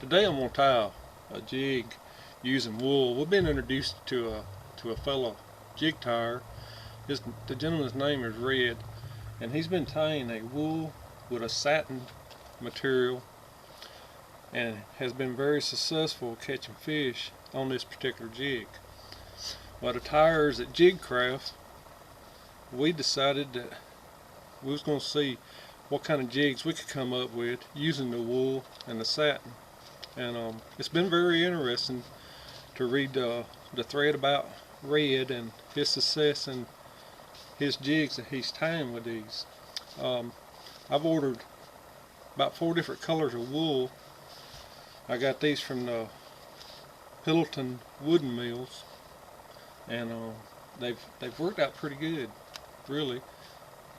Today I'm going to tie a jig using wool. We've been introduced to a fellow jig tire. The gentleman's name is Red, and he's been tying a wool with a satin material and has been very successful catching fish on this particular jig. Well, the tires at JigCraft, we decided that we was going to see what kind of jigs we could come up with using the wool and the satin. And it's been very interesting to read the thread about Red and his success and his jigs that he's tying with these. I've ordered about 4 different colors of wool. I got these from the Pendleton wooden mills, and they've worked out pretty good, really.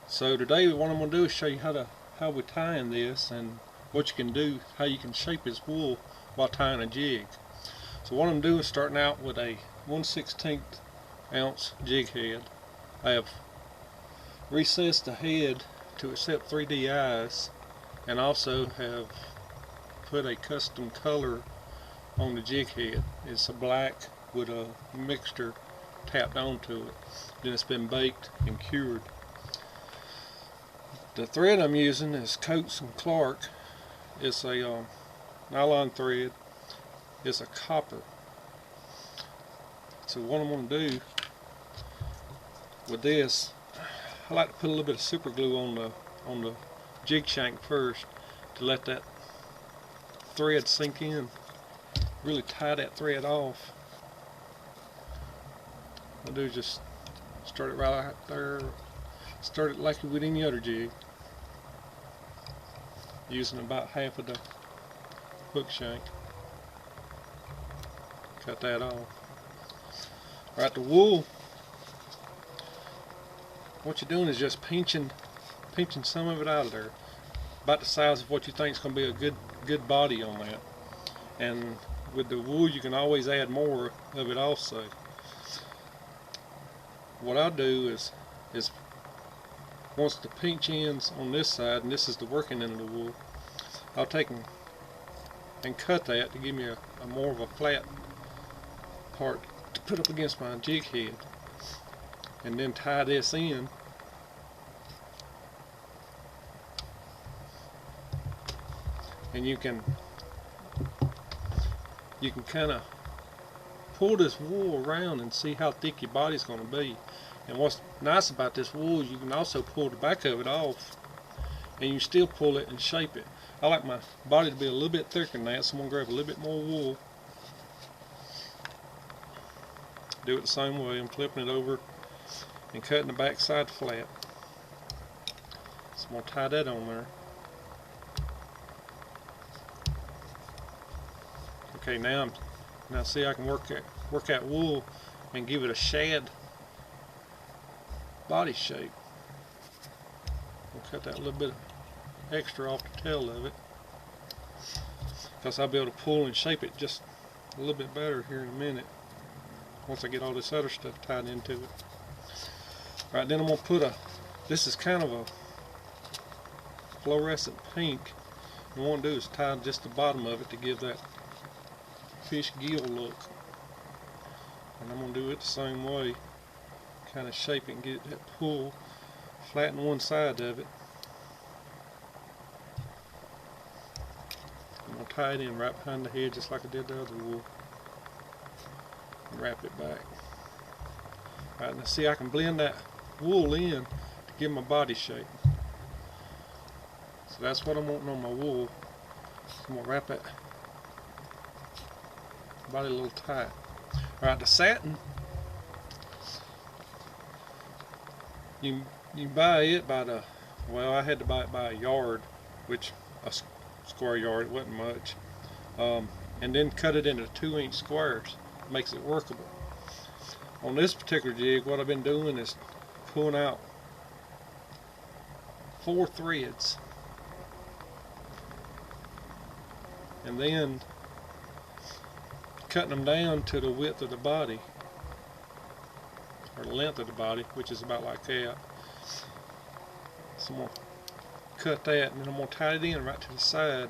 So today what I'm going to do is show you how we're tying this and what you can do, how you can shape this wool while tying a jig. So what I'm doing is starting out with a 1/16 ounce jig head. I have recessed the head to accept 3D eyes, and also have put a custom color on the jig head. It's a black with a mixture tapped onto it. Then it's been baked and cured. The thread I'm using is Coates & Clark. It's a nylon thread. It's a copper. So what I'm going to do with this, I like to put a little bit of super glue on the jig shank first to let that thread sink in. Really tie that thread off. What I'll do is just start it right out there. Start it like you would any other jig, using about half of the hook shank. Cut that off. Alright, the wool, what you're doing is just pinching some of it out of there, about the size of what you think is going to be a good body on that. And with the wool you can always add more of it also. What I'll do is once the pinch ends on this side, and this is the working end of the wool, I'll take and cut that to give me a more of a flat part to put up against my jig head, and then tie this in. And you can kind of pull this wool around and see how thick your body's going to be. And what's nice about this wool, you can also pull the back of it off, and you still pull it and shape it. I like my body to be a little bit thicker than that, so I'm going to grab a little bit more wool. Do it the same way. I'm flipping it over and cutting the back side flat. So I'm going to tie that on there. Okay, now see, I can work that wool and give it a shad body shape. I'll cut that little bit extra off the tail of it, because I'll be able to pull and shape it just a little bit better here in a minute once I get all this other stuff tied into it. Alright, then I'm going to put this is kind of a fluorescent pink, and what I'm going to do is tie just the bottom of it to give that fish gill look. And I'm going to do it the same way, kind of shape it and get that pull, flatten one side of it. I'm going to tie it in right behind the head just like I did the other wool, and wrap it back. Alright, now see, I can blend that wool in to give my body shape. So that's what I'm wanting on my wool. So I'm going to wrap that body a little tight. Alright, the satin, you buy it by the, well, I had to buy it by a yard, which a square yard, it wasn't much, and then cut it into 2-inch squares. Makes it workable. On this particular jig, what I've been doing is pulling out 4 threads, and then cutting them down to the width of the body, or the length of the body, which is about like that. So I'm going to cut that, and then I'm going to tie it in right to the side,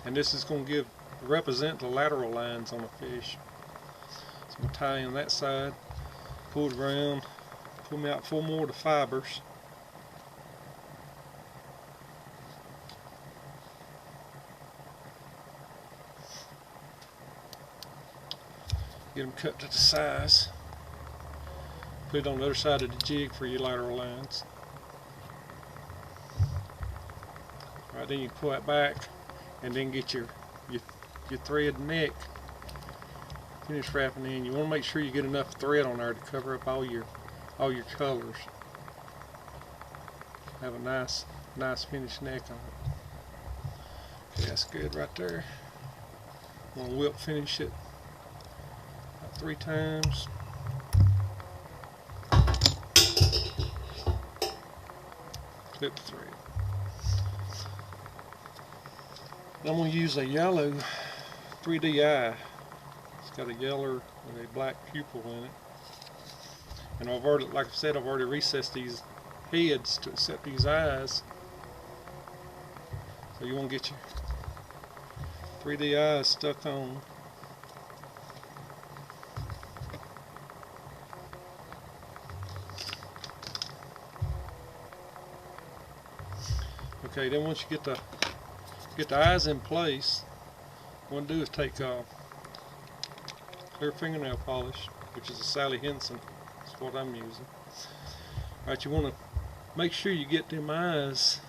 and this is going to give represent the lateral lines on a fish. So I'm going to tie in that side, pull it around, pull me out 4 more of the fibers. Get them cut to the size. Put it on the other side of the jig for your lateral lines. Alright, then you pull that back and then get your thread neck finish wrapping in. You want to make sure you get enough thread on there to cover up all your colors. Have a nice finished neck on it. Okay, that's good right there. I'm going to whip finish it about 3 times. Clip the thread. I'm going to use a yellow 3D eye. It's got a yellow with a black pupil in it. And I've already, like I said, I've already recessed these heads to accept these eyes. So you want to get your 3D eyes stuck on. Okay, then once you get the eyes in place, what you want to do is take clear fingernail polish, which is a Sally Henson. That's what I'm using. Alright, you want to make sure you get them eyes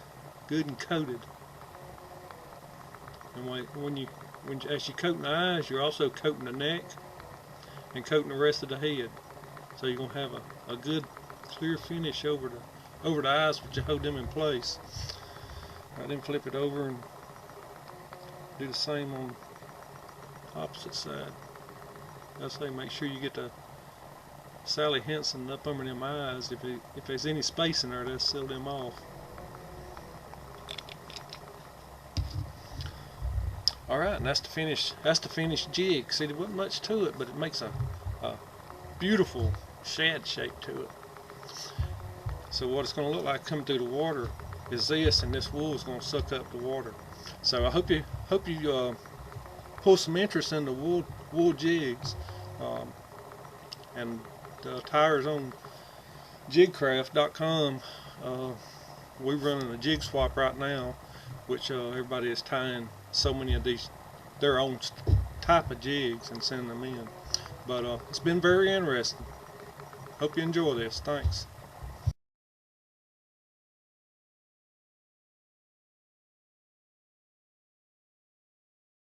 good and coated. And as you're coating the eyes, you're also coating the neck and coating the rest of the head. So you're going to have a good clear finish over the eyes, but you hold them in place. Alright, then flip it over and do the same on the opposite side. I say make sure you get the Sally Henson up under them eyes. If there's any space in there, that'll seal them off. Alright, and that's the finished jig. See, there wasn't much to it, but it makes a beautiful shad shape to it. So what it's going to look like coming through the water is this, and this wool is going to suck up the water. So I hope you pull some interest in the wool jigs, and the tires on JigCraft.com. We're running a jig swap right now, which everybody is tying so many of these their own type of jigs and sending them in. But it's been very interesting. Hope you enjoy this. Thanks.